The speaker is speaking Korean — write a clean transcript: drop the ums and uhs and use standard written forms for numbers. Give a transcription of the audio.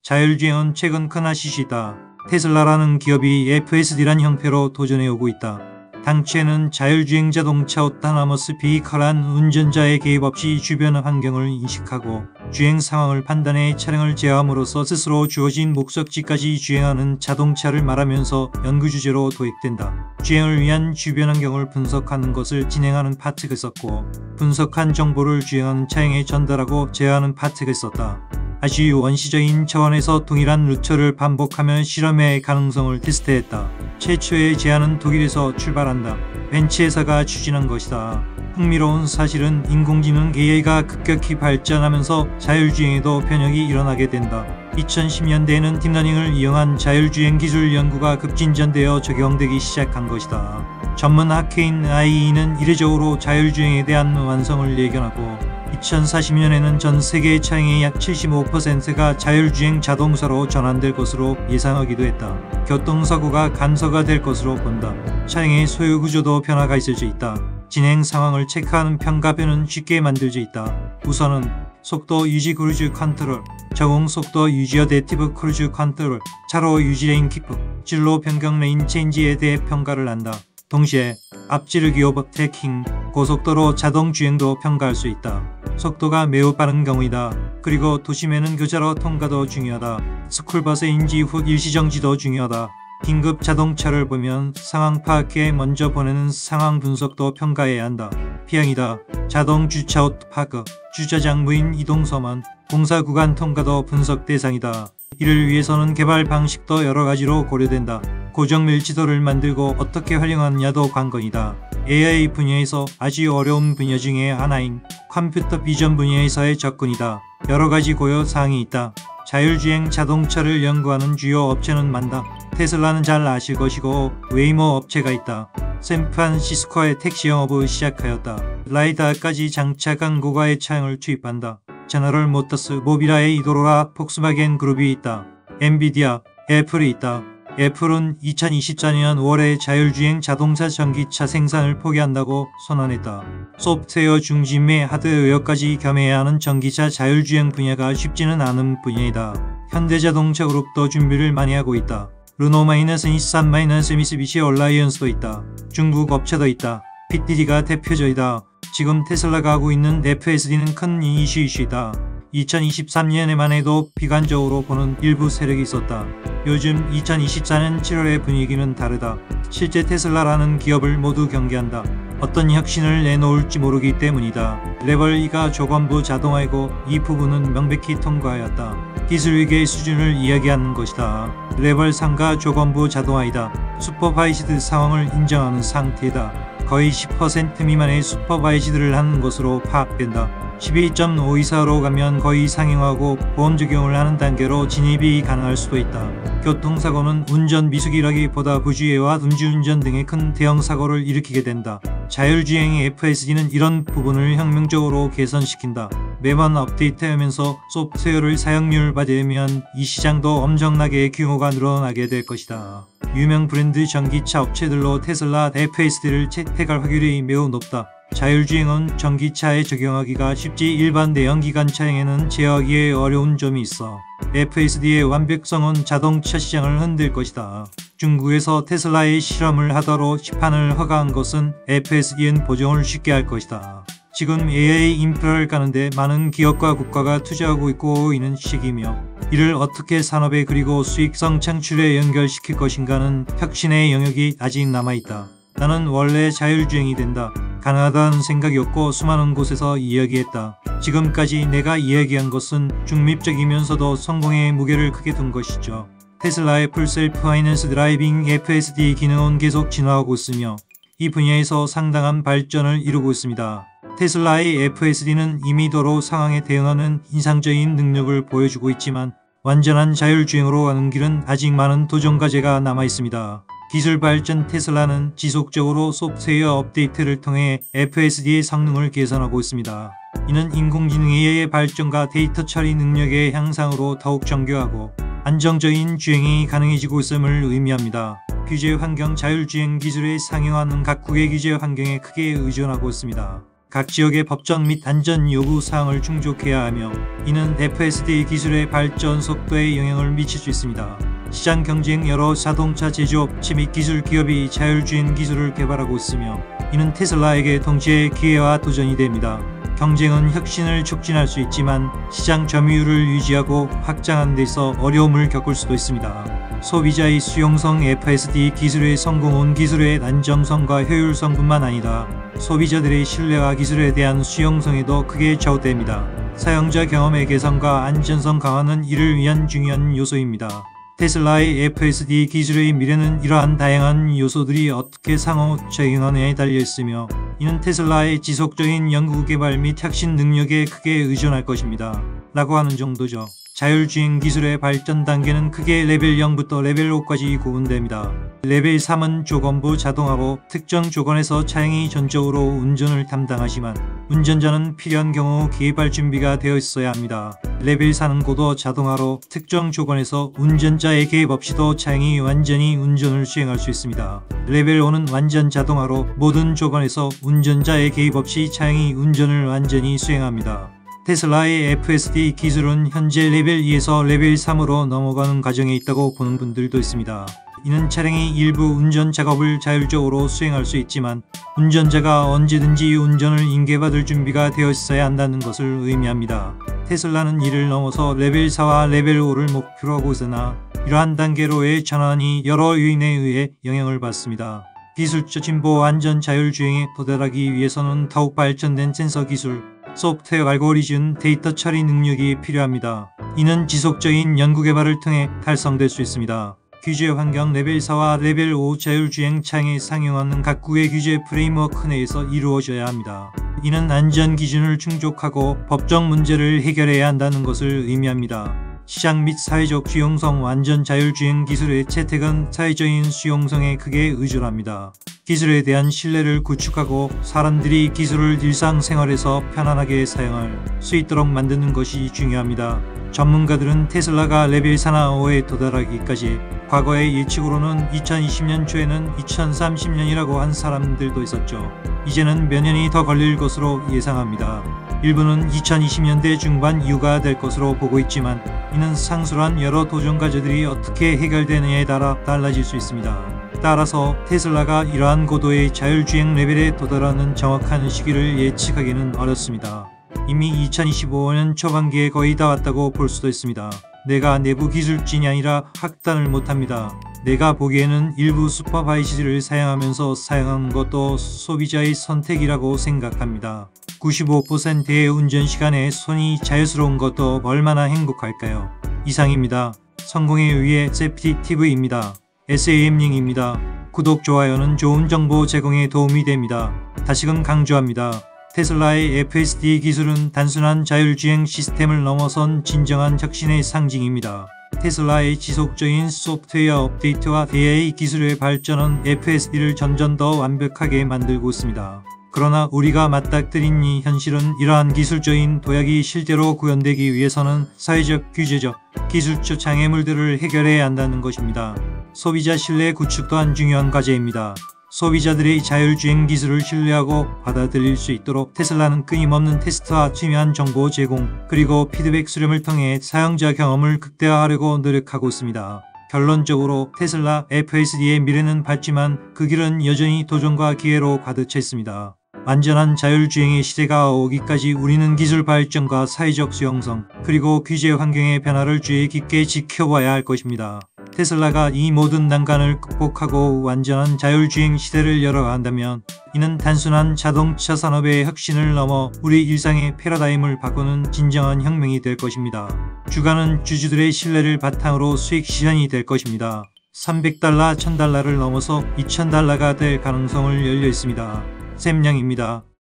자율주행은 최근 큰 이슈이다. 테슬라라는 기업이 FSD란 형태로 도전해오고 있다. 당초에는 자율주행 자동차 오토노머스 비컬한 운전자의 개입 없이 주변 환경을 인식하고 주행 상황을 판단해 차량을 제어함으로써 스스로 주어진 목적지까지 주행하는 자동차를 말하면서 연구 주제로 도입된다. 주행을 위한 주변 환경을 분석하는 것을 진행하는 파트가 있었고, 분석한 정보를 주행하는 차량에 전달하고 제어하는 파트가 있었다. 아주 원시적인 차원에서 동일한 루트를 반복하며 실험의 가능성을 테스트했다. 최초의 제안은 독일에서 출발한다. 벤츠 회사가 추진한 것이다. 흥미로운 사실은 인공지능 AI가 급격히 발전하면서 자율주행에도 변혁이 일어나게 된다. 2010년대에는 딥러닝을 이용한 자율주행 기술 연구가 급진전되어 적용되기 시작한 것이다. 전문 학회인 IE는 이례적으로 자율주행에 대한 완성을 예견하고 2040년에는 전 세계 차량의 약 75%가 자율주행 자동차로 전환될 것으로 예상하기도 했다. 교통사고가 감소가 될 것으로 본다. 차량의 소유 구조도 변화가 있을 수 있다. 진행 상황을 체크하는 평가표는 쉽게 만들 수 있다. 우선은 속도 유지 크루즈 컨트롤, 적응 속도 유지 어댑티브 크루즈 컨트롤, 차로 유지 레인 키프, 진로 변경 레인 체인지에 대해 평가를 한다. 동시에 앞지르기 오버테이킹, 고속도로 자동 주행도 평가할 수 있다. 속도가 매우 빠른 경우이다. 그리고 도심에는 교차로 통과도 중요하다. 스쿨버스 인지 후 일시정지도 중요하다. 긴급 자동차를 보면 상황 파악에 먼저 보내는 상황 분석도 평가해야 한다. 피항이다. 자동 주차 오토파크, 주차장 무인 이동서만, 공사 구간 통과도 분석 대상이다. 이를 위해서는 개발 방식도 여러가지로 고려된다. 고정 밀지도를 만들고 어떻게 활용하느냐도 관건이다. AI 분야에서 아주 어려운 분야 중에 하나인 컴퓨터 비전 분야에서의 접근이다. 여러가지 고려 사항이 있다. 자율주행 자동차를 연구하는 주요 업체는 많다. 테슬라는 잘 아실 것이고 웨이모 업체가 있다. 샌프란시스코의 택시 영업을 시작하였다. 라이다까지 장착한 고가의 차량을 투입한다. 제너럴 모터스, 모비라의 이도로라, 폭스바겐 그룹이 있다. 엔비디아, 애플이 있다. 애플은 2024년 5월에 자율주행 자동차 전기차 생산을 포기한다고 선언했다. 소프트웨어 중심의 하드웨어까지 겸해야 하는 전기차 자율주행 분야가 쉽지는 않은 분야이다. 현대자동차 그룹도 준비를 많이 하고 있다. 르노-니산-미쓰비시 얼라이언스도 있다. 중국 업체도 있다. PTT가 대표적이다. 지금 테슬라가 하고 있는 FSD는 큰 이슈이다. 2023년에만 해도 비관적으로 보는 일부 세력이 있었다. 요즘 2024년 7월의 분위기는 다르다. 실제 테슬라라는 기업을 모두 경계한다. 어떤 혁신을 내놓을지 모르기 때문이다. 레벨 2가 조건부 자동화이고 이 부분은 명백히 통과하였다. 기술 위기의 수준을 이야기하는 것이다. 레벨 3가 조건부 자동화이다. 슈퍼바이즈드 상황을 인정하는 상태다. 거의 10% 미만의 슈퍼바이즈드를 하는 것으로 파악된다. 12.5 이사로 가면 거의 상용화하고 보험 적용을 하는 단계로 진입이 가능할 수도 있다. 교통사고는 운전 미숙이라기보다 부주의와 음주운전 등의 큰 대형 사고를 일으키게 된다. 자율주행의 FSD는 이런 부분을 혁명적으로 개선시킨다. 매번 업데이트하면서 소프트웨어를 사용률을 받으면 이 시장도 엄청나게 규모가 늘어나게 될 것이다. 유명 브랜드 전기차 업체들로 테슬라 FSD를 채택할 확률이 매우 높다. 자율주행은 전기차에 적용하기가 쉽지 일반 내연기관 차량에는 제어하기에 어려운 점이 있어 FSD의 완벽성은 자동차 시장을 흔들 것이다. 중국에서 테슬라의 실험을 하도록 시판을 허가한 것은 FSD엔 보정을 쉽게 할 것이다. 지금 AI 인프라를 까는데 많은 기업과 국가가 투자하고 있는 시기이며 이를 어떻게 산업에 그리고 수익성 창출에 연결시킬 것인가는 혁신의 영역이 아직 남아있다. 나는 원래 자율주행이 된다. 가능하다는 생각이었고 수많은 곳에서 이야기했다. 지금까지 내가 이야기한 것은 중립적이면서도 성공의 무게를 크게 둔 것이죠. 테슬라의 풀셀프 파이낸스 드라이빙 FSD 기능은 계속 진화하고 있으며 이 분야에서 상당한 발전을 이루고 있습니다. 테슬라의 FSD는 이미 도로 상황에 대응하는 인상적인 능력을 보여주고 있지만 완전한 자율주행으로 가는 길은 아직 많은 도전 과제가 남아 있습니다. 기술 발전 테슬라는 지속적으로 소프트웨어 업데이트를 통해 FSD의 성능을 개선하고 있습니다. 이는 인공지능 AI의 발전과 데이터 처리 능력의 향상으로 더욱 정교하고 안정적인 주행이 가능해지고 있음을 의미합니다. 규제 환경 자율주행 기술의 상용화는 각국의 규제 환경에 크게 의존하고 있습니다. 각 지역의 법적 및 안전 요구 사항을 충족해야 하며 이는 FSD 기술의 발전 속도에 영향을 미칠 수 있습니다. 시장 경쟁 여러 자동차 제조업체 및 기술 기업이 자율주행 기술을 개발하고 있으며 이는 테슬라에게 동시에 기회와 도전이 됩니다. 경쟁은 혁신을 촉진할 수 있지만 시장 점유율을 유지하고 확장하는 데서 어려움을 겪을 수도 있습니다. 소비자의 수용성 FSD 기술의 성공은 기술의 안정성과 효율성뿐만 아니라 소비자들의 신뢰와 기술에 대한 수용성에도 크게 좌우됩니다. 사용자 경험의 개선과 안전성 강화는 이를 위한 중요한 요소입니다. 테슬라의 FSD 기술의 미래는 이러한 다양한 요소들이 어떻게 상호작용하느냐에 달려있으며 이는 테슬라의 지속적인 연구개발 및 혁신 능력에 크게 의존할 것입니다. 라고 하는 정도죠. 자율주행 기술의 발전 단계는 크게 레벨 0부터 레벨 5까지 구분됩니다. 레벨 3은 조건부 자동화로 특정 조건에서 차량이 전적으로 운전을 담당하지만 운전자는 필요한 경우 개입할 준비가 되어 있어야 합니다. 레벨 4는 고도 자동화로 특정 조건에서 운전자의 개입 없이도 차량이 완전히 운전을 수행할 수 있습니다. 레벨 5는 완전 자동화로 모든 조건에서 운전자의 개입 없이 차량이 운전을 완전히 수행합니다. 테슬라의 FSD 기술은 현재 레벨 2에서 레벨 3으로 넘어가는 과정에 있다고 보는 분들도 있습니다. 이는 차량이 일부 운전 작업을 자율적으로 수행할 수 있지만 운전자가 언제든지 운전을 인계받을 준비가 되어 있어야 한다는 것을 의미합니다. 테슬라는 이를 넘어서 레벨 4와 레벨 5를 목표로 하고 있으나 이러한 단계로의 전환이 여러 요인에 의해 영향을 받습니다. 기술적 진보 안전 자율주행에 도달하기 위해서는 더욱 발전된 센서 기술, 소프트웨어 알고리즘, 데이터 처리 능력이 필요합니다. 이는 지속적인 연구개발을 통해 달성될 수 있습니다. 규제 환경 레벨 4와 레벨 5 자율주행 차량에 상용하는 각국의 규제 프레임워크 내에서 이루어져야 합니다. 이는 안전 기준을 충족하고 법적 문제를 해결해야 한다는 것을 의미합니다. 시장 및 사회적 수용성 완전 자율주행 기술의 채택은 사회적인 수용성에 크게 의존합니다. 기술에 대한 신뢰를 구축하고 사람들이 기술을 일상생활에서 편안하게 사용할 수 있도록 만드는 것이 중요합니다. 전문가들은 테슬라가 레벨 4나 5에 도달하기까지 과거의 예측으로는 2020년 초에는 2030년이라고 한 사람들도 있었죠. 이제는 몇 년이 더 걸릴 것으로 예상합니다. 일부는 2020년대 중반 이후가 될 것으로 보고 있지만 이는 상술한 여러 도전 과제들이 어떻게 해결되느냐에 따라 달라질 수 있습니다. 따라서 테슬라가 이러한 고도의 자율주행 레벨에 도달하는 정확한 시기를 예측하기는 어렵습니다. 이미 2025년 초반기에 거의 다 왔다고 볼 수도 있습니다. 내가 내부 기술진이 아니라 확단을 못합니다. 내가 보기에는 일부 슈퍼바이저를 사용하면서 사용하는 것도 소비자의 선택이라고 생각합니다. 95%의 운전시간에 손이 자유스러운 것도 얼마나 행복할까요? 이상입니다. 성공에 위해 세프티TV입니다. SAM링입니다. 구독, 좋아요는 좋은 정보 제공에 도움이 됩니다. 다시금 강조합니다. 테슬라의 FSD 기술은 단순한 자율주행 시스템을 넘어선 진정한 혁신의 상징입니다. 테슬라의 지속적인 소프트웨어 업데이트와 AI 기술의 발전은 FSD를 점점 더 완벽하게 만들고 있습니다. 그러나 우리가 맞닥뜨린 이 현실은 이러한 기술적인 도약이 실제로 구현되기 위해서는 사회적, 규제적, 기술적 장애물들을 해결해야 한다는 것입니다. 소비자 신뢰 구축 또한 중요한 과제입니다. 소비자들의 자율주행 기술을 신뢰하고 받아들일 수 있도록 테슬라는 끊임없는 테스트와 투명한 정보 제공, 그리고 피드백 수렴을 통해 사용자 경험을 극대화하려고 노력하고 있습니다. 결론적으로 테슬라 FSD의 미래는 밝지만 그 길은 여전히 도전과 기회로 가득 차 있습니다. 완전한 자율주행의 시대가 오기까지 우리는 기술 발전과 사회적 수용성, 그리고 규제 환경의 변화를 주의 깊게 지켜봐야 할 것입니다. 테슬라가 이 모든 난관을 극복하고 완전한 자율주행 시대를 열어간다면 이는 단순한 자동차 산업의 혁신을 넘어 우리 일상의 패러다임을 바꾸는 진정한 혁명이 될 것입니다. 주가는 주주들의 신뢰를 바탕으로 수익 실현이 될 것입니다. $300, $1000를 넘어서 $2000가 될 가능성을 열려 있습니다. 샘량입니다.